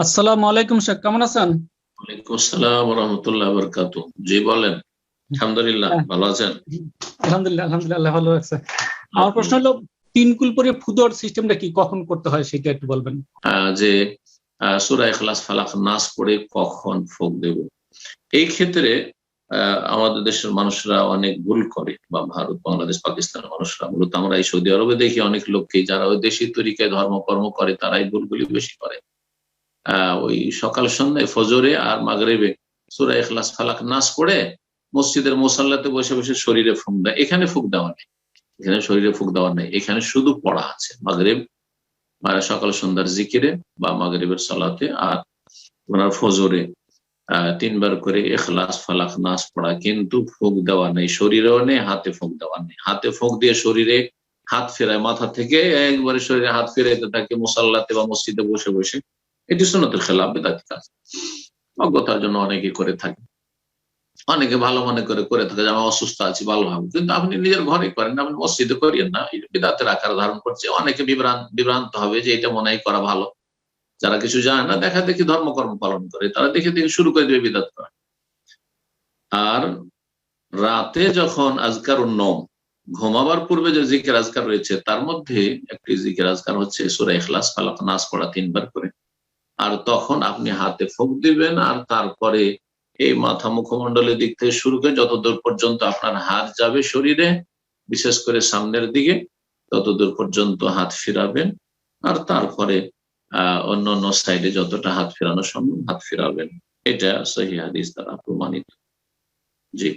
আসসালামু আলাইকুম শেখ, কেমন আছেন? ওয়ালাইকুম আসসালাম রহমতুল্লাহ বরকাতু। জি বলেন। আলহামদুলিল্লাহ, হ্যাঁ, ভালো আছেন? আলহামদুলিল্লাহ আলহামদুলিল্লাহ, আল্লাহ ভালো আছে। আমার প্রশ্ন আলহামদুলিল্লাহ। হলো, তিন কুল পরে ফু দেওয়ার সিস্টেমটা কি, কখন করতে হয় সেটা একটু বলবেন। যে সূরা ইখলাস ফালাক নাস পড়ে কখন ফুঁক দেব, এই ক্ষেত্রে আমাদের দেশের মানুষরা অনেক ভুল করে, বা ভারত, বাংলাদেশ, পাকিস্তানের মানুষরা, মূলত আমরা এই সৌদি আরবে দেখি অনেক লোককে যারা ওই দেশি তরিকায় ধর্মকর্ম করে তারা এই ভুলগুলি বেশি করে। ওই সকাল সন্ধ্যায় ফজরে আর মাগরিবে সূরা ইখলাস ফালাক নাস পড়ে মসজিদের মুসাল্লাতে বসে বসে শরীরে ফুঁক দেয়। এখানে ফুঁক দেওয়া নেই, এখানে শরীরে ফুঁক দেওয়া নেই, এখানে শুধু পড়া আছে মাগরিব মানে সকাল সন্ধ্যার জিকিরে বা মাগরিবের সালাতে, আর ওনার ফজরে তিনবার করে ইখলাস ফালাক নাস পড়া, কিন্তু ফুঁক দেওয়া নেই, শরীরেও নেই, হাতে ফুঁক দেওয়া নেই। হাতে ফুঁক দিয়ে শরীরে হাত ফেরায়, মাথা থেকে একবারে শরীরে হাত ফেরাইতে থাকে মুসাল্লাতে বা মসজিদে বসে বসে, এটি সুন্নতের খেলাফ, বেদাতি কাজ। অজ্ঞতার জন্য অনেকে করে থাকে, অনেকে ভালো মনে করে করে থাকে যে আমি অসুস্থ আছি ভালো হবে, কিন্তু আপনি নিজের ঘরে করেন, আপনি মসজিদে করিয়েন না, বিদাতের আকার ধারণ করছে। অনেকে বিভ্রান্ত হবে যে এটা মনে হয় করা ভালো। যারা কিছু জানে না, দেখা দেখি ধর্মকর্ম পালন করে, তারা দেখে দেখে শুরু করে দেবে বিদাত করা। আর রাতে যখন আজকার নম, ঘুমাবার পূর্বে যে জিকির আজকার রয়েছে তার মধ্যে একটি জিকির আজকার হচ্ছে সূরা ইখলাস ফালাক নাস পড়া তিনবার করে। আর তখন আপনি হাতে ফুঁক দিবেন, আর তারপরে এই মাথা মুখমণ্ডলের দিক থেকে শুরু করে যতদূর পর্যন্ত আপনার হাত যাবে শরীরে, বিশেষ করে সামনের দিকে, ততদূর পর্যন্ত হাত ফিরাবেন। আর তারপরে অন্য অন্য সাইডে যতটা হাত ফেরানো সম্ভব হাত ফিরাবেন। এটা সহিহ হাদিস দ্বারা প্রমাণিত। জি।